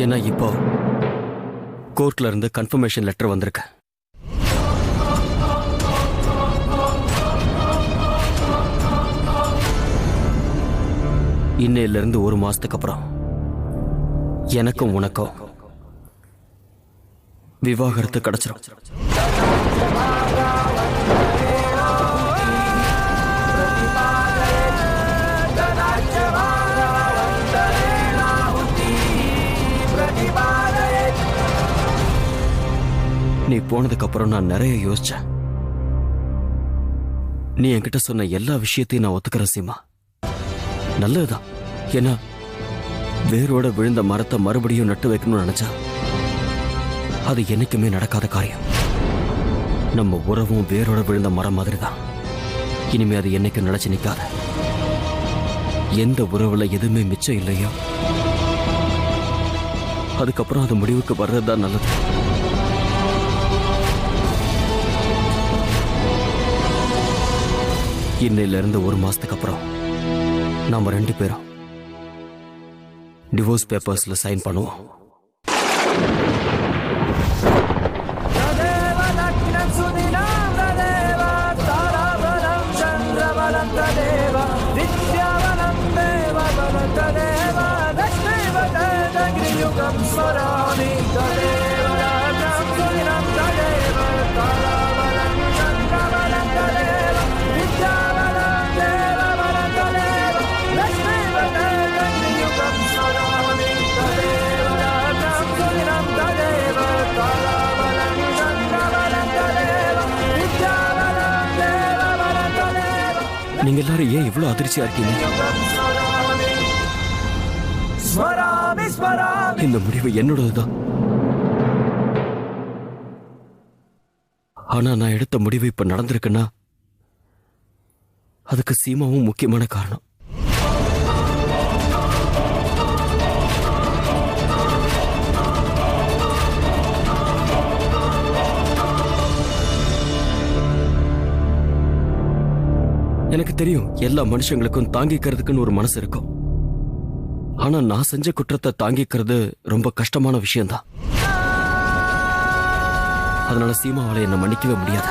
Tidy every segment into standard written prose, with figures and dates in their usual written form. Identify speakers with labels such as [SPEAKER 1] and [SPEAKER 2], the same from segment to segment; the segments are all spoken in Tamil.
[SPEAKER 1] ஏன்னா இப்போ கோர்ட்ல இருந்து கன்ஃபர்மேஷன் லெட்டர் வந்திருக்கு. இன்னையில இருந்து 1 மாசத்துக்கு அப்புறம் எனக்கும் உனக்கும் விவாகரத்து கிடைச்சிடும். நீ போனதுக்கு அப்புறம் நான் நிறைய யோசிச்சேன். நீ என்கிட்ட சொன்ன எல்லா விஷயத்தையும் நான் ஒத்துக்கிறேன் சீமா. நல்லதுதான். ஏன்னா வேரோட விழுந்த மரத்தை மறுபடியும் நட்டு வைக்கணும்னு நினைச்சா அது என்னைக்குமே நடக்காத காரியம். நம்ம உறவும் வேரோட விழுந்த மரம் மாதிரி தான். இனிமே அது என்னைக்கும் நினைச்சு நிற்காத. எந்த உறவுல எதுவுமே மிச்சம் இல்லையோ அதுக்கப்புறம் அது முடிவுக்கு வர்றதுதான் நல்லது. இன்னையில இருந்து 1 மாசத்துக்கு அப்புறம் நாம 2 பேரும் டிவோர்ஸ் பேப்பர்ஸ்ல சைன் பண்ணுவோம். நீங்க எல்லாரும் ஏன் இவ்வளவு அதிர்ச்சியா இருக்கீங்க? இந்த முடிவு என்னோடதுதான். ஆனா நான் எடுத்த முடிவு இப்ப நடந்திருக்குன்னா அதுக்கு சீமாவும் முக்கியமான காரணம். எனக்கு தெரியும் எல்லா மனுஷங்களுக்கும் தாங்கிக்கிறதுக்குன்னு ஒரு மனசு இருக்கும். ஆனா நான் செஞ்ச குற்றத்தை தாங்கிக்கிறது ரொம்ப கஷ்டமான விஷயம்தான். அதனால சீமாவால என்ன மன்னிக்கவே முடியாது.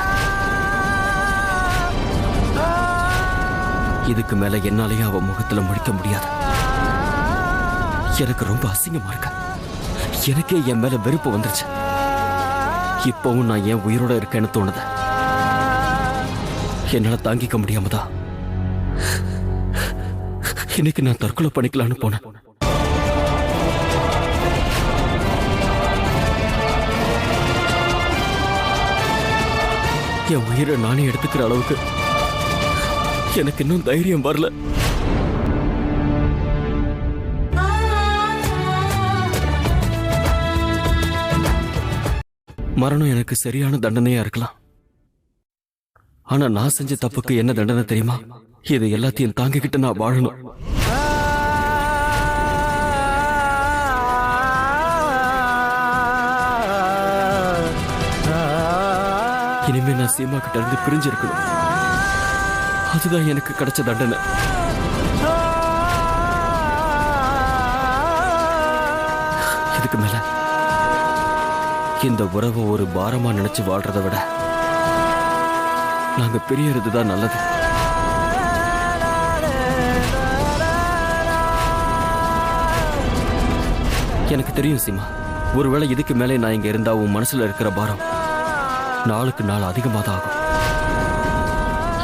[SPEAKER 1] இதுக்கு மேல என்னாலேயே அவ முகத்துல முடிக்க முடியாது. எனக்கு ரொம்ப அசிங்கமா இருக்க. எனக்கே என் மேல வெறுப்பு வந்துருச்சு. இப்பவும் நான் ஏன் உயிரோட இருக்கேன்னு தோணுது. என்னால தாங்கிக்க முடியாமதான் இன்னைக்கு நான் தற்கொலை பண்ணிக்கலான்னு போனேன். என் உயிரை நானே எடுத்துக்கிற அளவுக்கு எனக்கு இன்னும் தைரியம் வரல. மரணம் எனக்கு சரியான தண்டனையா இருக்கலாம். ஆனா நான் செஞ்ச தப்புக்கு என்ன தண்டனை தெரியுமா? இது எல்லாத்தையும் தாங்கிக்கிட்டு நான் வாழணும். இனிமே நான் சீமா கிட்ட இருந்து பிரிஞ்சிருக்கணும். அதுதான் எனக்கு கிடைச்ச தண்டனை. இதுக்கு மேல இந்த உறவை ஒரு பாரமா நினைச்சு வாழ்றதை விட நாங்க பிரியறதுதான் நல்லது. எனக்கு தெரியும் சீமா, ஒருவேளை இதுக்கு மேலே நான் இங்க இருந்தா உன் மனசுல இருக்கிற பாரம் நாளுக்கு நாள் அதிகமாக தான் ஆகும்.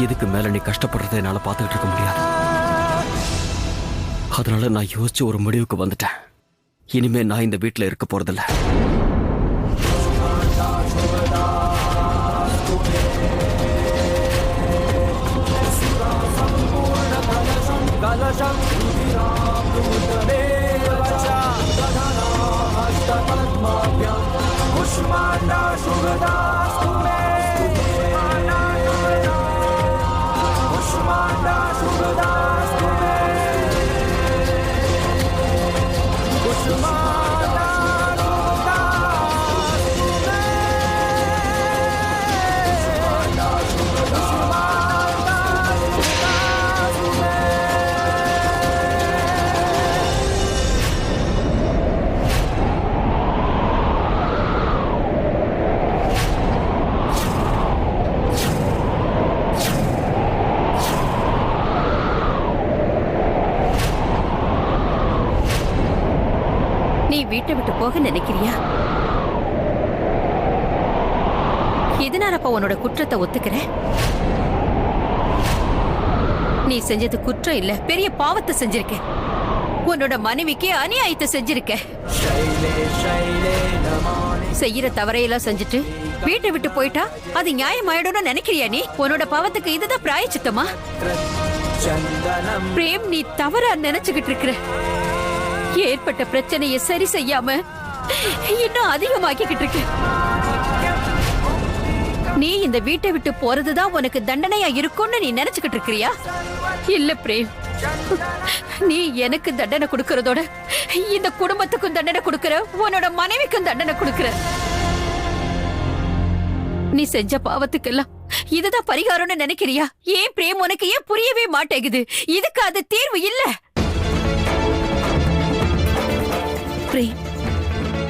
[SPEAKER 1] இதுக்கு மேல நீ கஷ்டப்படுறதை என்னால பார்த்துக்கிட்டு இருக்க முடியாது. அதனால நான் யோசிச்சு ஒரு முடிவுக்கு வந்துட்டேன். இனிமே நான் இந்த வீட்டுல இருக்க போறதில்ல.
[SPEAKER 2] நீ வீட்டை விட்டு போக நினைக்கிறியா? எதனாலப்பா உன்னோட குற்றத்தை ஒத்துக்கிற? நீ செஞ்சது குற்றம் இல்ல, பெரிய பாவத்தை செஞ்சிருக்க. உன்னோட மனைவிக்கு அநியாயத்தை செஞ்சிருக்க. செய்யற தவறையெல்லாம் செஞ்சுட்டு வீட்டை விட்டு போயிட்டா அது நியாயமாயிடும்னு நினைக்கிறியா நீ? உன்னோட பாவத்துக்கு இதுதான் பிராயச்சித்தமா? பிரேம், நீ தவறா நினைச்சுக்கிட்டு இருக்கிற. ஏற்பட்ட பிரச்சனையை சரி செய்யாம இன்னும் அதிகமாக்கிக்கிட்டு இருக்க. நீ இந்த வீட்டை விட்டு போறதுதான் உனக்கு தண்டனையா இருக்கும்னு நீ நினைச்சுக்கிட்டு இருக்கிறியா? இல்ல பிரேம், நீ எனக்கு தண்டனை கொடுக்கறதோட இந்த குடும்பத்துக்கும் தண்டனை கொடுக்கற, உன்னோட மனைவிக்கும் தண்டனை கொடுக்கற. நீ செஞ்ச பாவத்துக்கெல்லாம் இதுதான் பரிகாரம்னு நினைக்கிறியா? ஏன் பிரேம், உனக்கு ஏன் புரியவே மாட்டேங்குது? இதுக்கு அது தீர்வு இல்ல.
[SPEAKER 3] பிரேம்,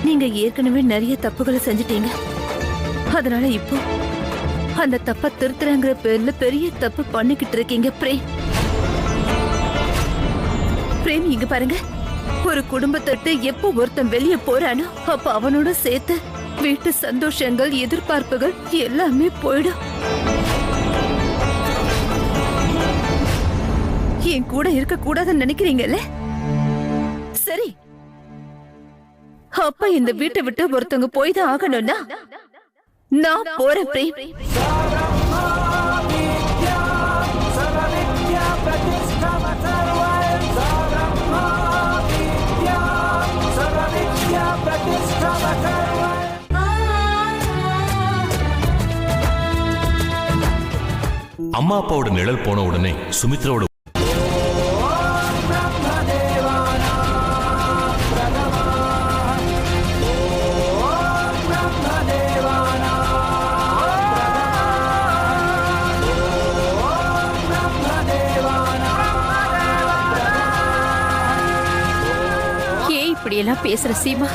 [SPEAKER 3] நீங்க ஏற்கனவே நிறைய தப்புகளை செஞ்சிட்டீங்க. அதனால இப்போ அந்த தப்ப திருத்துறங்கிற பேர்ல பெரிய தப்பு பண்ணிக்கிட்டு இருக்கீங்க. பிரேம், இங்க பாருங்க, ஒரு குடும்பத்தை எப்போ ஒருத்தன் வெளியே போறானோ அப்ப அவனோட சேர்த்து வீட்டு சந்தோஷங்கள், எதிர்பார்ப்புகள் எல்லாமே போயிடும். என் கூட இருக்க கூடாதுன்னு நினைக்கிறீங்கல்ல? சரி, அப்ப இந்த வீட்டை விட்டு ஒருத்தவங்க போய் தான் ஆகணும்னா நான் போறேன். பிரேம்,
[SPEAKER 4] அம்மா அப்பாவோட நிழல் போன உடனே சுமித்ராவோட
[SPEAKER 2] இப்படி எல்லாம் பேசுற சீமா,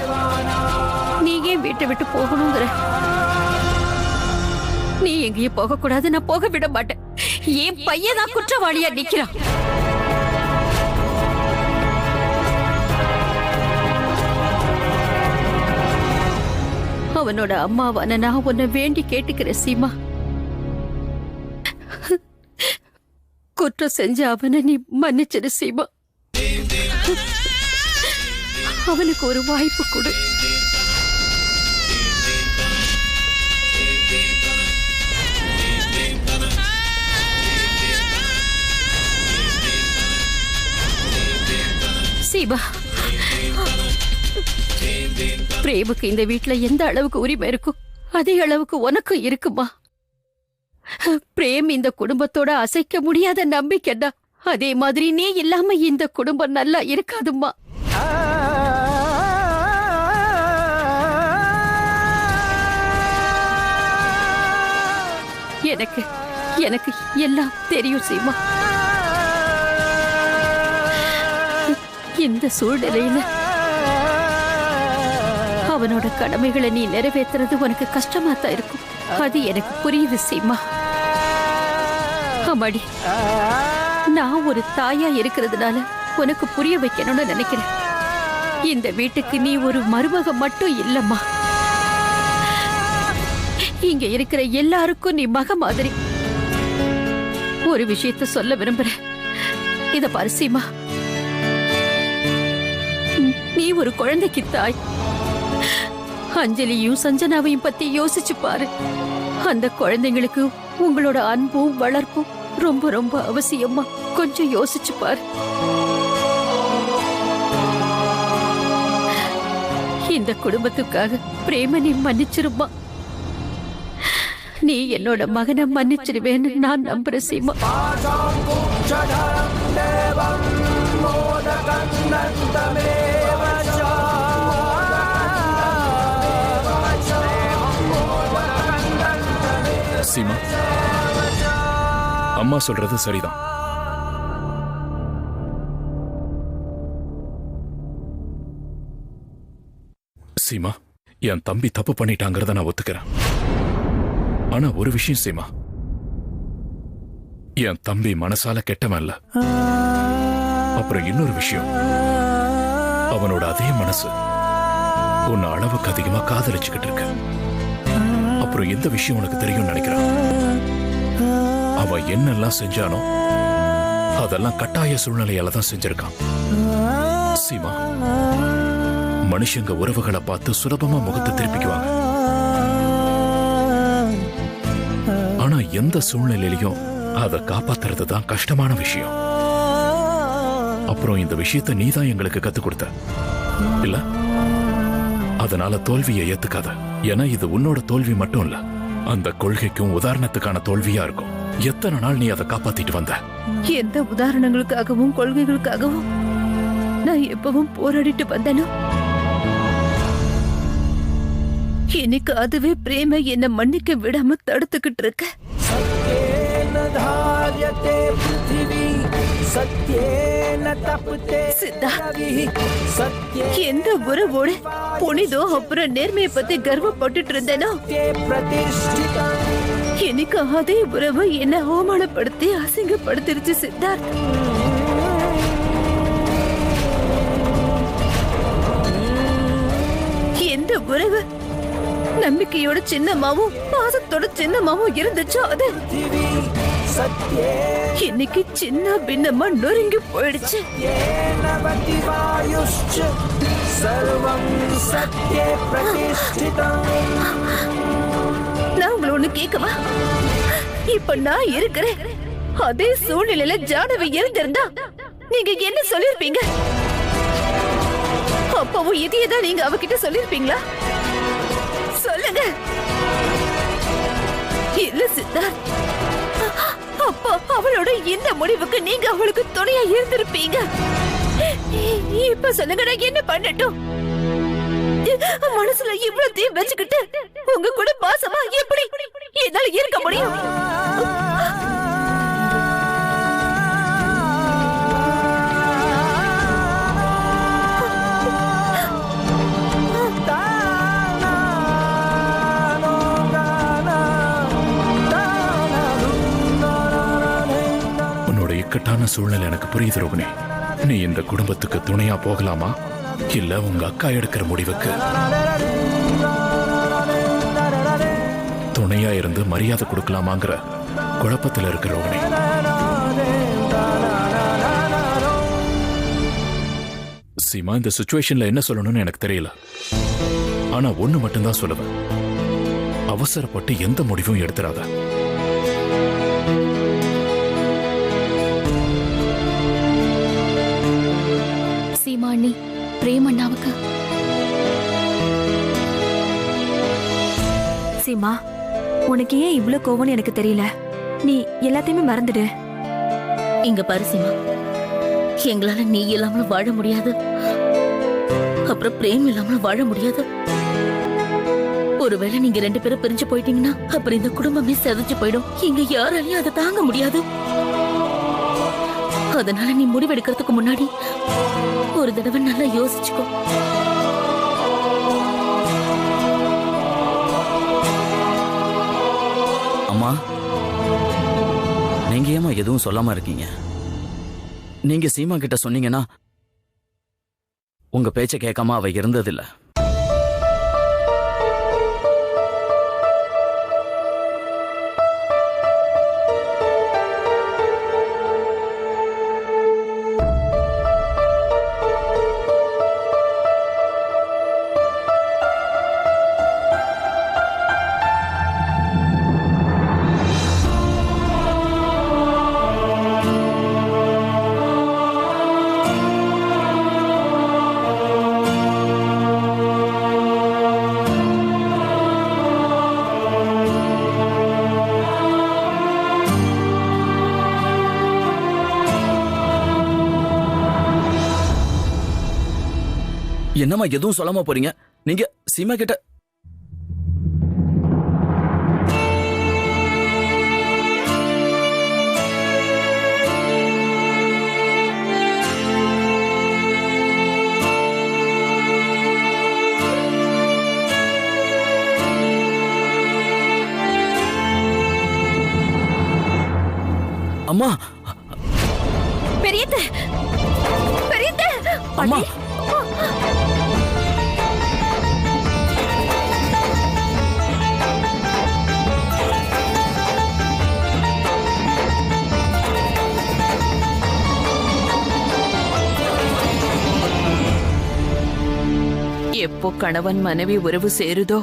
[SPEAKER 2] நீ ஏன் வீட்டை விட்டு போகணுங்கிற? நீ எங்கேயும் போக கூடாது, நான் போக விட மாட்டேன். என் பையன் தான் குற்றவாளியா நிக்கிறான். அவனோட அம்மாவான நான் உன்னை வேண்டி கேட்டுக்கிற சீமா, குற்றம் செஞ்ச அவனை நீ மன்னிச்சிரு சீமா. அவனுக்கு ஒரு வாய்ப்பு கொடு. சீமா, பிரேமுக்கு இந்த வீட்டுல எந்த அளவுக்கு உரிமை இருக்கும் அதே அளவுக்கு உனக்கும் இருக்குமா? பிரேம் இந்த குடும்பத்தோட அசைக்க முடியாத நம்பிக்கைடா. அதே மாதிரி நீ இல்லாம இந்த குடும்பம் நல்லா இருக்காதும்மா. எனக்கு எனக்கு எல்லாம் தெரியும் சீமா. இந்த சூழ்நிலையில அவனோட கடமைகளை நீ நிறைவேற்றுறது உனக்கு கஷ்டமா தான் இருக்கும். அது எனக்கு புரியுது சீமா. அம்மாடி, நான் ஒரு தாயா இருக்கிறதுனால உனக்கு புரிய வைக்கணும்னு நினைக்கிறேன். இந்த வீட்டுக்கு நீ ஒரு மருமக மட்டும் இல்லம்மா, இங்க இருக்கிற எல்லாருக்கும் நீ மக மாதிரி. ஒரு விஷயத்த சொல்ல விரும்புறேன். இத பாரு சீமா, நீ ஒரு குழந்தைக்கு தாய். அஞ்சலியும் சஞ்சனாவையும் பத்தி யோசிச்சு பாரு. அந்த குழந்தைங்களுக்கு உங்களோட அன்பும் வளர்ப்பும் ரொம்ப ரொம்ப அவசியமா. கொஞ்சம் யோசிச்சு பாரு. இந்த குடும்பத்துக்காக பிரேம நீ மன்னிச்சிருமா. நீ என்னோட மகனை மன்னிச்சிருவேன்னு நான் நம்புறேன் சீமா.
[SPEAKER 5] சீமா, அம்மா சொல்றது சரிதான். சீமா, என் தம்பி தப்பு பண்ணிட்டாங்கிறத நான் ஒத்துக்கிறேன். ஆனா ஒரு விஷயம் சீமா, என் தம்பி மனசால கெட்டவன் இல்ல. அப்புறம் இன்னொரு விஷயம், அவனோட அதே மனசு உன்னை அளவுக்கு அதிகமா காதலிச்சுக்கிட்டு இருக்கு. அப்புறம் எந்த விஷயம் உனக்கு தெரியும் நினைக்கிறான்? அவன் என்னெல்லாம் செஞ்சானோ அதெல்லாம் கட்டாய சூழ்நிலையால தான் செஞ்சிருக்கான். சீமா, மனுஷங்க உறவுகளை பார்த்து சுலபமா முகத்தை திருப்பிக்குவாங்க. ஆனா எந்த சூழ்நிலையிலையும் அதை காப்பாத்துறது தான் கஷ்டமான விஷயம். அப்புறம் இந்த விஷயத்தை நீதான் எங்களுக்கு கத்துக் கொடுத்த இல்ல? அதனால தோல்வியை ஏத்துக்காத. ஏன்னா இது உன்னோட தோல்வி மட்டும் இல்ல, அந்த கொள்கைக்கும் உதாரணத்துக்கான தோல்வியா இருக்கும். எத்தனை நாள் நீ அதை காப்பாத்திட்டு வந்த?
[SPEAKER 3] எந்த உதாரணங்களுக்காகவும் கொள்கைகளுக்காகவும் நான் எப்பவும் போராடிட்டு வந்தேனோ, இன்னைக்கு அதுவே பிரேம என்ன மன்னிக்க விடாம தடுத்துக்கிட்டு இருக்க. எந்த உறவோட புனிதம் அப்புறம் நேர்மையை பத்தி கர்வப்பட்டுட்டு இருந்தேனோ, எனக்கு அதே உறவு என்ன அவமானப்படுத்தி அசிங்கப்படுத்திருச்சு சித்தார்த். எந்த உறவு நம்பிக்கையோட சின்னமாவும் பாசத்தோட சின்னமாவும் இருந்துச்சோ அது இன்னைக்கு சின்ன பின்னமா நொறுங்கி போயிடுச்சு. நான் உங்களை ஒண்ணு கேட்கவா? இப்ப நான் இருக்கிறேன் அதே சூழ்நிலையில ஜானவி இருந்திருந்தா நீங்க என்ன சொல்லிருப்பீங்க? அப்பவும் இதையேதான் நீங்க அவகிட்ட சொல்லிருப்பீங்களா? சொல்லுங்க. இல்ல சித்தார்த், அப்பா அவளோட இந்த முடிவுக்கு நீங்க அவளுக்கு துணையா இருந்திருப்பீங்க. இப்ப சொல்லுங்க, நான் என்ன பண்ணட்டும்? மனசுல இவ்வளவு வச்சுக்கிட்டு உங்க கூட பாசமா எப்படி என்னால இருக்க முடியும்?
[SPEAKER 5] இக்கட்டான சூழ்நிலை எனக்கு புரியுது ரோகிணி. நீ இந்த குடும்பத்துக்கு துணையா போகலாமா இல்ல உங்க அக்கா எடுக்கிற முடிவுக்கு துணையா இருந்து மரியாதை கொடுக்கலாமாங்கிற குழப்பத்தில் இருக்கிற ரோகிணி. சீமா, இந்த சிச்சுவேஷன்ல என்ன சொல்லணும்னு எனக்கு தெரியல. ஆனா ஒண்ணு மட்டும்தான் சொல்லுவேன், அவசரப்பட்டு எந்த முடிவும் எடுத்துறாத.
[SPEAKER 2] சீமாண்ணி, பிரேமண்ணாவுக்கு.
[SPEAKER 6] சீமா, உனக்கு ஏன் இவ்ளோ கோவம்னு எனக்கு தெரியல. நீ எல்லாத்தையுமே மறந்துடு.
[SPEAKER 2] இங்க பாரு சீமா, எங்களால நீ இல்லாமலும் வாழ முடியாது, அப்புறம் பிரேம் இல்லாமலும் வாழ முடியாது. ஒருவேளை நீங்க 2 பேரும் பிரிஞ்சு போயிட்டீங்கன்னா அப்புறம் இந்த குடும்பமே செதஞ்சு போயிடும். இங்க யாராலையும் அதை தாங்க முடியாது. அதனால நீ முடிவெடுக்கிறதுக்கு முன்னாடி ஒரு தடவை நல்லா யோசிச்சுக்கோ.
[SPEAKER 1] அம்மா, நீங்க ஏமா எதுவும் சொல்லாம இருக்கீங்க? நீங்க சீமா கிட்ட சொன்னீங்கன்னா உங்க பேச்ச கேட்காம அவ இருந்ததில்ல. என்னம்மா எதுவும் சொல்லாம போறீங்க? நீங்க சீமா கிட்ட அம்மா,
[SPEAKER 3] பெரியத்த பெரியத்த
[SPEAKER 1] அம்மா,
[SPEAKER 7] எப்போ கணவன் மனைவி உறவு சேருதோ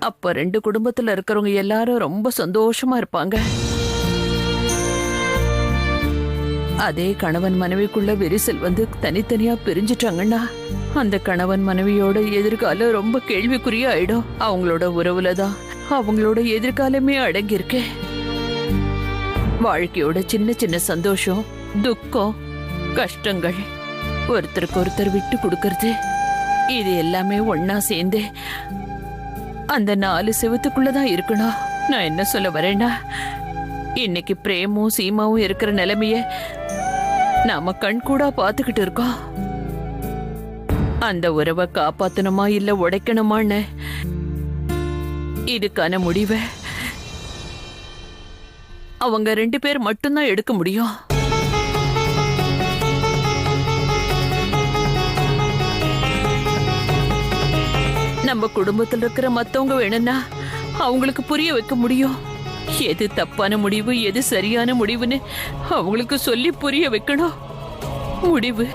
[SPEAKER 7] அப்ப ரெண்டு குடும்பத்துல இருக்கிறவங்க எல்லாரும் ரொம்ப சந்தோஷமா இருப்பாங்க. அதே கணவன் மனைவிக்குள்ள விரிசல் வந்து தனித்தனியா பிரிஞ்சிட்டாங்கன்னா அந்த கணவன் மனைவியோட எதிர்காலம் ரொம்ப கேள்விக்குறியா ஆயிடும். அவங்களோட உறவுலதான் அவங்களோட எதிர்காலமே அடங்கியிருக்கு. வாழ்க்கையோட சின்ன சின்ன சந்தோஷம், துக்கம், கஷ்டங்கள், ஒருத்தருக்கு ஒருத்தர் விட்டு கொடுக்கறது, இது எல்லாமே ஒன்னா சேர்ந்து அந்த 4 செவத்துக்குள்ளதான் இருக்கணும். நான் என்ன சொல்ல வரேன்னா, இன்னைக்கு பிரேமும் சீமாவும் இருக்கிற நிலைமைய நாம கண்கூடா பாத்துக்கிட்டு இருக்கோம். அந்த உறவை காப்பாத்தணுமா இல்ல உடைக்கணுமான்னு இதுக்கான முடிவை அவங்க 2 பேர் மட்டும்தான் எடுக்க முடியும். நம்ம குடும்பத்தில் இருக்கிற மத்தவங்க வேணும்னா அவங்களுக்கு புரிய வைக்க முடியும். எது தப்பான முடிவு எது சரியான முடிவுன்னு அவங்களுக்கு சொல்லி புரிய வைக்கணும். முடிவு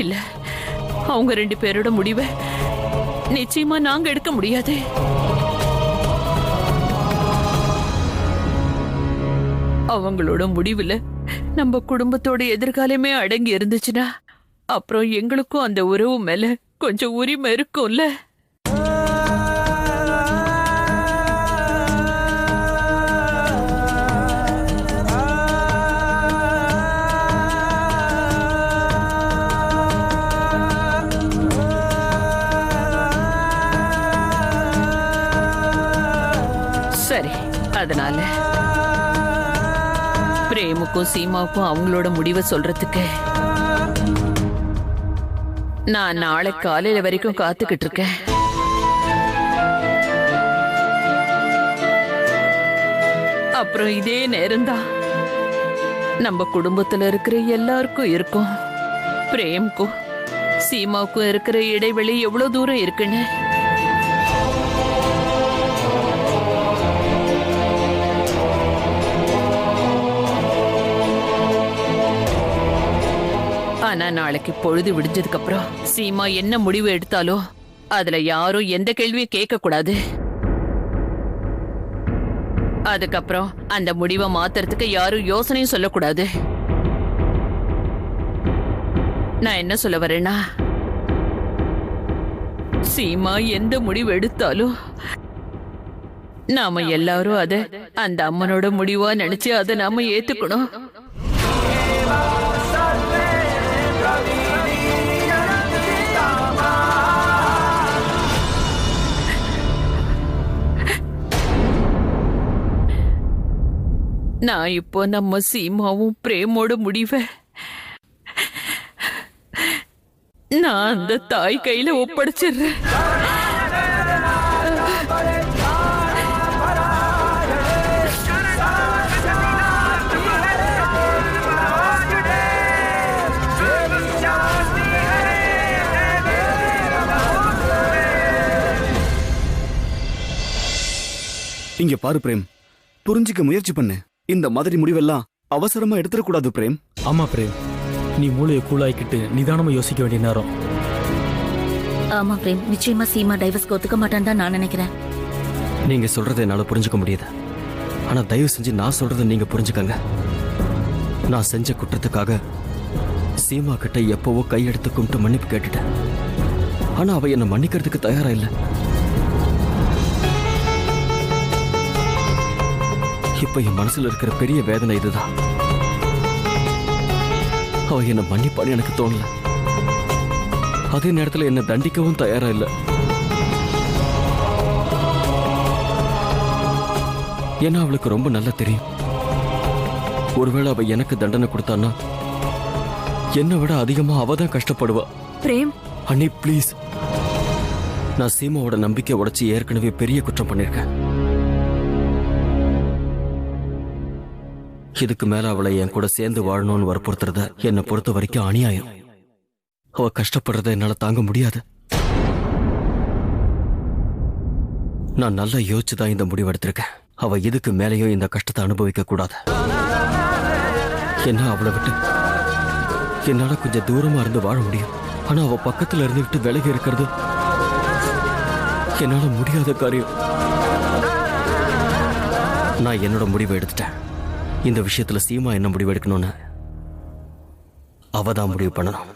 [SPEAKER 7] இல்ல, அவங்க 2 பேரோட முடிவை நிச்சயமா நாங்க எடுக்க முடியாது. அவங்களோட முடிவுல நம்ம குடும்பத்தோட எதிர்காலமே அடங்கி இருந்துச்சுன்னா அப்புறம் எங்களுக்கும் அந்த உறவு மேல கொஞ்சம் உரிமை இருக்கும்ல. சரி, அதனால பிரேமுக்கும் சீமாவுக்கும் அவங்களோட முடிவை சொல்றதுக்கு நான் நாளை காலையில வரைக்கும் காத்துக்கிட்டு இருக்கேன். அப்புறம் இதே நேரம்தான் நம்ம குடும்பத்துல இருக்கிற எல்லாருக்கும் இருக்கும். பிரேமுக்கும் சீமாவுக்கும் இருக்கிற இடைவெளி எவ்வளவு தூரம் இருக்குன்னு ஆனா நாளைக்கு பொழுது விடிஞ்சதுக்கு அப்புறம் சீமா என்ன முடிவு எடுத்தாலோ அதுல யாரும் எந்த கேள்வியும் கேட்க கூடாது. அதுக்கப்புறம் அந்த முடிவை மாத்துறதுக்கு யாரும் யோசனையும் சொல்லக்கூடாது. நான் என்ன சொல்ல வரேன்னா, சீமா எந்த முடிவு எடுத்தாலும் நாம எல்லாரும் அத அந்த அம்மனோட முடிவா நினைச்சு அதை நாம ஏத்துக்கணும். நான் இப்போ நம்ம சீமாவும் பிரேமோட முடிவை நான் அந்த தாய் கையில ஒப்படைச்சிடுறேன்.
[SPEAKER 8] இங்க பாரு பிரேம், புரிஞ்சிக்க முயற்சி பண்ணு. இந்த மாதிரி முடிவெல்லாம் அவசரமா எடுத்துடக்கூடாது பிரேம்.
[SPEAKER 9] ஆமா பிரேம், நீ மூளையை கூலாய்க்கிட்டு நிதானமா யோசிக்க வேண்டிய நேரம்.
[SPEAKER 3] ஆமா பிரேம், நிச்சயமா சீமா டைவர்ஸ்க்கு ஒத்துக்க மாட்டான்னு தான் நான் நினைக்கிறேன்.
[SPEAKER 1] நீங்க சொல்றதை என்னால புரிஞ்சுக்க முடியுது. ஆனா தயவு செஞ்சு நான் சொல்றதை நீங்க புரிஞ்சுக்கங்க. நான் செஞ்ச குற்றத்துக்காக சீமா கிட்ட எப்பவோ கையெடுத்து கும்பிட்டு மன்னிப்பு கேட்டுட்டேன். ஆனா அவ என்ன மன்னிக்கிறதுக்கு தயாரா இல்லை. இப்ப என் மனசுல இருக்கிற பெரிய வேதனை இதுதான். அவ என்ன மன்னிப்பான்னு எனக்கு தோணல. அதே நேரத்துல என்ன தண்டிக்கவும் தயாரா இல்ல. ஏன்னா அவளுக்கு ரொம்ப நல்லா தெரியும், ஒருவேளை அவ எனக்கு தண்டனை கொடுத்தான்னா என்னை விட அதிகமா அவ தான் கஷ்டப்படுவா.
[SPEAKER 6] பிரேம்,
[SPEAKER 1] அண்ணி ப்ளீஸ், நான் சீமாவோட நம்பிக்கை உடைச்சு ஏற்கனவே பெரிய குற்றம் பண்ணிருக்கேன். இதுக்கு மேல அவளை என் கூட சேர்ந்து வாழணும்னு வற்புறுத்துறத என்னை பொறுத்த வரைக்கும் அநியாயம். அவ கஷ்டப்படுறதை என்னால தாங்க முடியாது. நான் நல்லா யோசிச்சுதான் இந்த முடிவு எடுத்திருக்கேன். அவ இதுக்கு மேலேயும் இந்த கஷ்டத்தை அனுபவிக்க கூடாது. என்ன அவளை விட்டு என்னால கொஞ்சம் தூரமா இருந்து வாழ முடியும். ஆனா அவ பக்கத்துல இருந்துகிட்டு விலகி இருக்கிறது என்னால முடியாத காரியம். நான் என்னோட முடிவை எடுத்துட்டேன். இந்த விஷயத்துல சீமா என்ன முடிவு எடுக்கணும்னு அவதான் முடிவு பண்ணணும்.